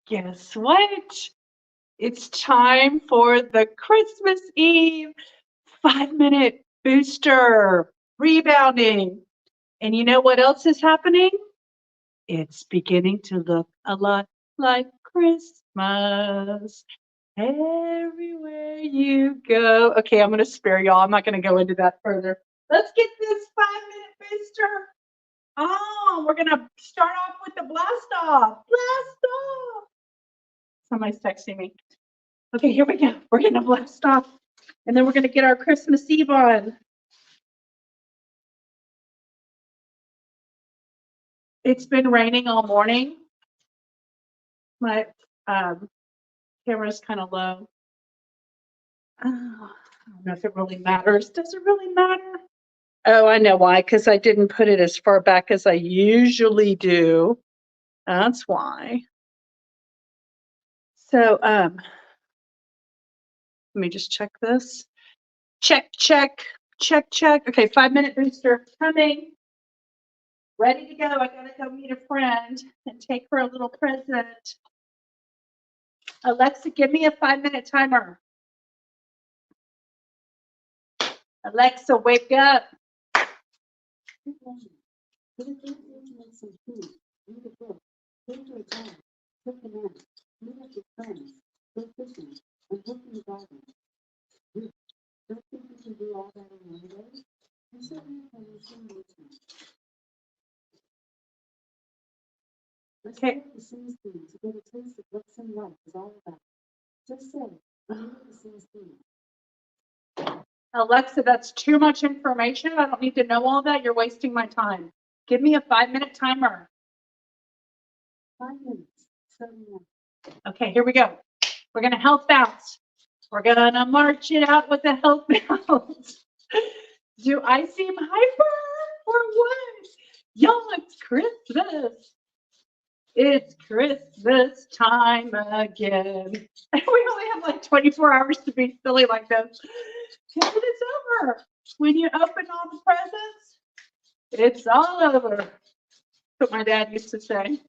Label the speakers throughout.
Speaker 1: Guess what? It's time for the Christmas Eve 5-minute booster rebounding. And you know what else is happening? It's beginning to look a lot like Christmas everywhere you go. Okay, I'm going to spare y'all. I'm not going to go into that further. Let's get this 5-minute booster. Oh, we're going to start off with the blast off. Blast off. Somebody's texting me. Okay, here we go. We're going to blast off. And then we're going to get our Christmas Eve on. It's been raining all morning. My camera's kind of low. I don't know if it really matters. Does it really matter? Oh, I know why, because I didn't put it as far back as I usually do. That's why. So, let me just check this. Check, check, check, check. Okay, 5-minute booster coming. Ready to go. I gotta go meet a friend and take her a little present. Alexa, give me a 5-minute timer. Alexa, wake up. Okay. Alexa, that's too much information. I don't need to know all that. You're wasting my time. Give me a 5-minute timer. 5 minutes. Okay, here we go. We're going to health bounce. We're going to march it out with a health bounce. Do I seem hyper or what? Y'all, it's Christmas. It's Christmas time again. We only have like 24 hours to be silly like this. And it's over. When you open all the presents, it's all over. That's what my dad used to say.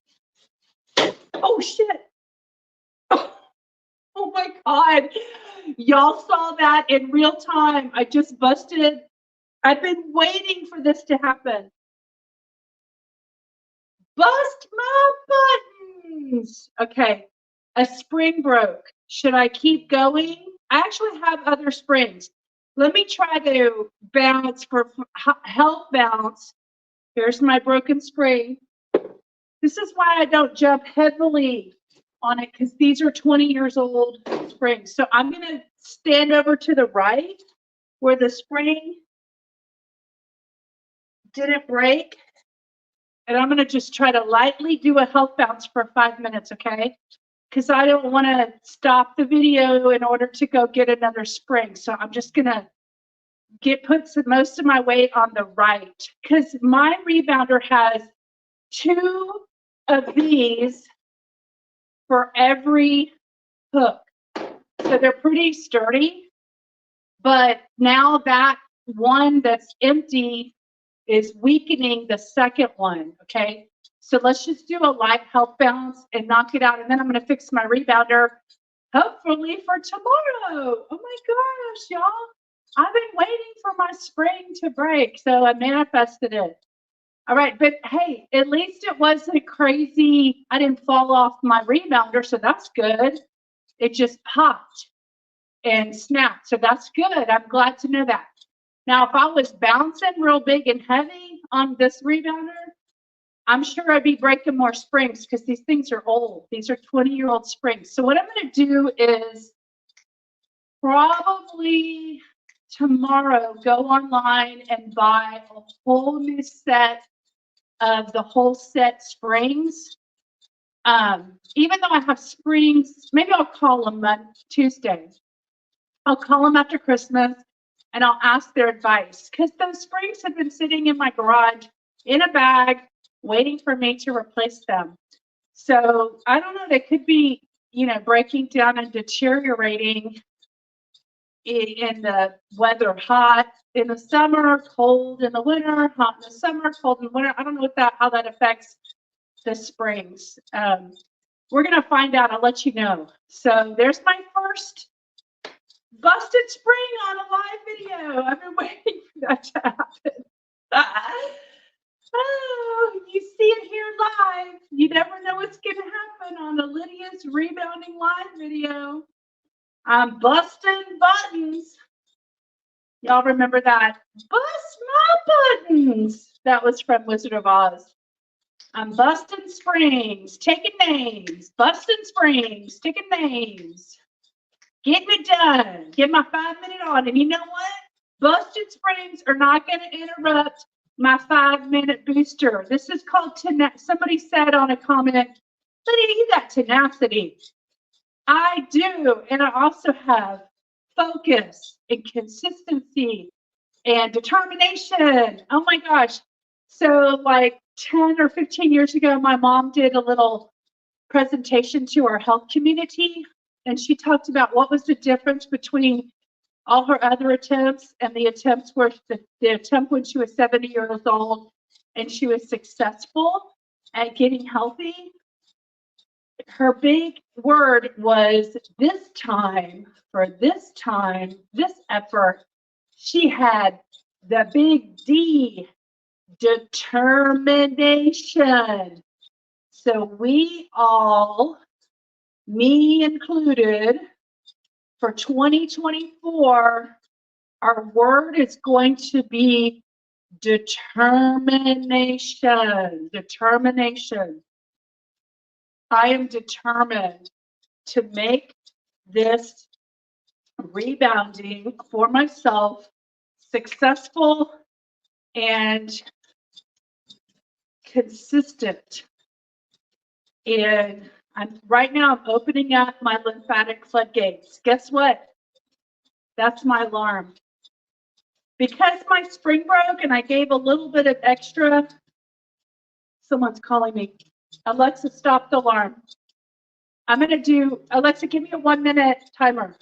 Speaker 1: Oh, shit. Oh my God. Y'all saw that in real time. I just busted. I've been waiting for this to happen. Bust my buttons. Okay. A spring broke. Should I keep going? I actually have other springs. Let me try to bounce for health bounce. Here's my broken spring. This is why I don't jump heavily on it, because these are 20 years old springs. So I'm going to stand over to the right where the spring didn't break. And I'm going to just try to lightly do a health bounce for 5 minutes, okay? Because I don't want to stop the video in order to go get another spring. So I'm just going to put most of my weight on the right, because my rebounder has 2 of these for every hook. So they're pretty sturdy, but now that one that's empty is weakening the second one, okay? So let's just do a light health bounce and knock it out, and then I'm gonna fix my rebounder, hopefully for tomorrow. Oh my gosh, y'all. I've been waiting for my spring to break, so I manifested it. All right, but hey, at least it wasn't crazy. I didn't fall off my rebounder, so that's good. It just popped and snapped, so that's good. I'm glad to know that. Now, if I was bouncing real big and heavy on this rebounder, I'm sure I'd be breaking more springs, because these things are old. These are 20-year-old springs. So what I'm going to do is probably tomorrow go online and buy a whole new set of the whole set springs. Even though I have springs, maybe I'll call them Tuesday. I'll call them after Christmas and I'll ask their advice, because those springs have been sitting in my garage in a bag waiting for me to replace them. So I don't know, they could be, breaking down and deteriorating in the weather, hot in the summer, cold in the winter, hot in the summer, cold in the winter. I don't know how that affects the springs. We're going to find out. I'll let you know. So there's my first busted spring on a live video. I've been waiting for that to happen. Oh, you see it here live. You never know what's going to happen on Lydia's Rebounding live video. I'm busting buttons. Y'all remember that? Bust my buttons. That was from Wizard of Oz. I'm busting springs, taking names, busting springs, taking names, getting it done, get my 5-minute on. And you know what? Busted springs are not going to interrupt my 5-minute booster. This is called tenacity. Somebody said on a comment, Lydia, you got tenacity. I do. And I also have focus and consistency and determination. Oh my gosh. So like 10 or 15 years ago, my mom did a little presentation to our health community, and she talked about what was the difference between all her other attempts and the attempts where the attempt when she was 70 years old and she was successful at getting healthy. Her big word was this time, this effort, she had the big D, determination. So we all, me included, for 2024, our word is going to be determination. Determination. I am determined to make this rebounding for myself successful and consistent. And right now I'm opening up my lymphatic floodgates. Guess what? That's my alarm. Because my spring broke and I gave a little bit of extra, someone's calling me. Alexa, stop the alarm. I'm going to do, Alexa, give me a 1-minute timer.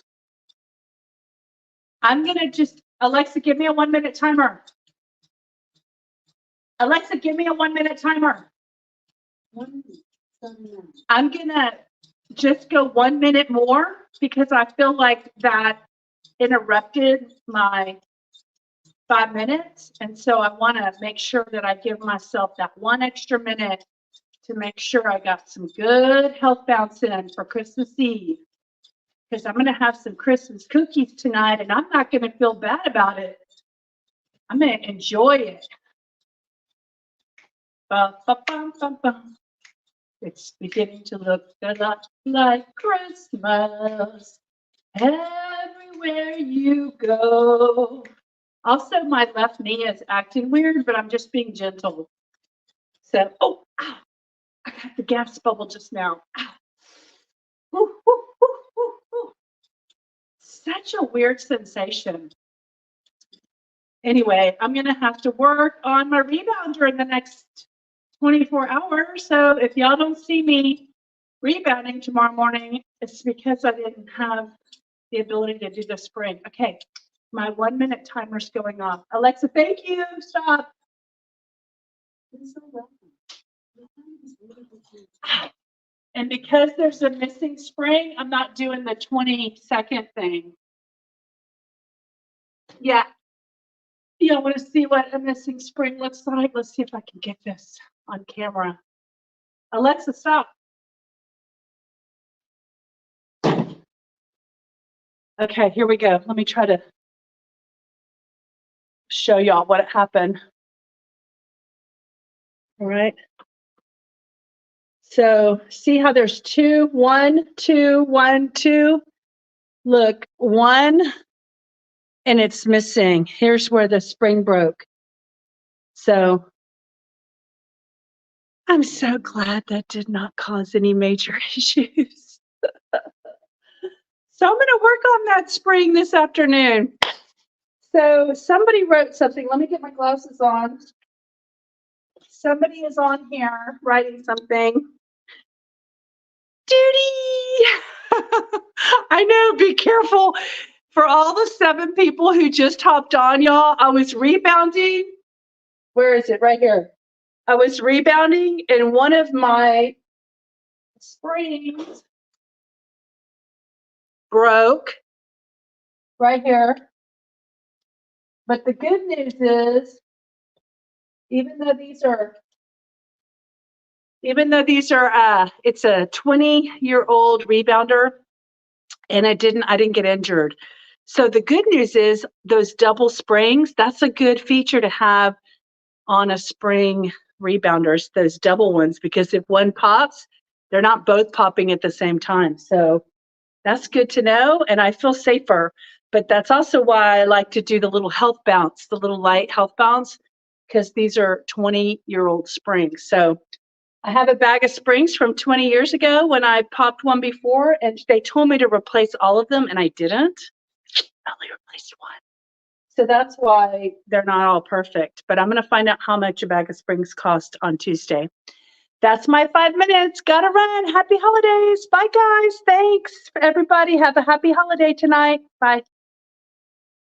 Speaker 1: I'm going to just, Alexa, give me a 1-minute timer. Alexa, give me a 1-minute timer. I'm going to just go 1 minute more because I feel like that interrupted my 5 minutes. And so I want to make sure that I give myself that 1 extra minute to make sure I got some good health bounce in for Christmas Eve. Because I'm going to have some Christmas cookies tonight and I'm not going to feel bad about it. I'm going to enjoy it. It's beginning to look a lot like Christmas everywhere you go. Also, my left knee is acting weird, but I'm just being gentle. So, oh, ow, I got the gas bubble just now. Ow. Woo, woo, woo, woo, woo. Such a weird sensation. Anyway, I'm going to have to work on my rebounder in the next 24 hours. So if y'all don't see me rebounding tomorrow morning, it's because I didn't have the ability to do the spring. Okay, my 1 minute timer's going off. Alexa, thank you. Stop. And because there's a missing spring, I'm not doing the 20-second thing. Yeah. Y'all want to see what a missing spring looks like? Let's see if I can get this on camera. Alexa, stop. Okay, here we go. Let me try to show y'all what happened. All right. So see how there's 2, 1, 2, 1, 2. Look, 1, and it's missing. Here's where the spring broke. So I'm so glad that did not cause any major issues. So I'm going to work on that spring this afternoon. So somebody wrote something. Let me get my glasses on. Somebody is on here writing something. Duty! I know, be careful. For all the 7 people who just hopped on, y'all, I was rebounding. Where is it? Right here. I was rebounding, and one of my springs broke right here. But the good news is, even though these are, it's a 20-year-old rebounder, and I didn't get injured. So the good news is those double springs, that's a good feature to have on a spring rebounders, those double ones, because if one pops, they're not both popping at the same time. So that's good to know, and I feel safer. But that's also why I like to do the little health bounce, the little light health bounce, because these are 20-year-old springs. So I have a bag of springs from 20 years ago when I popped one before, and they told me to replace all of them, and I didn't. I only replaced one. So that's why they're not all perfect. But I'm going to find out how much a bag of springs cost on Tuesday. That's my 5 minutes. Gotta run. Happy holidays. Bye, guys. Thanks, everybody. Have a happy holiday tonight. Bye.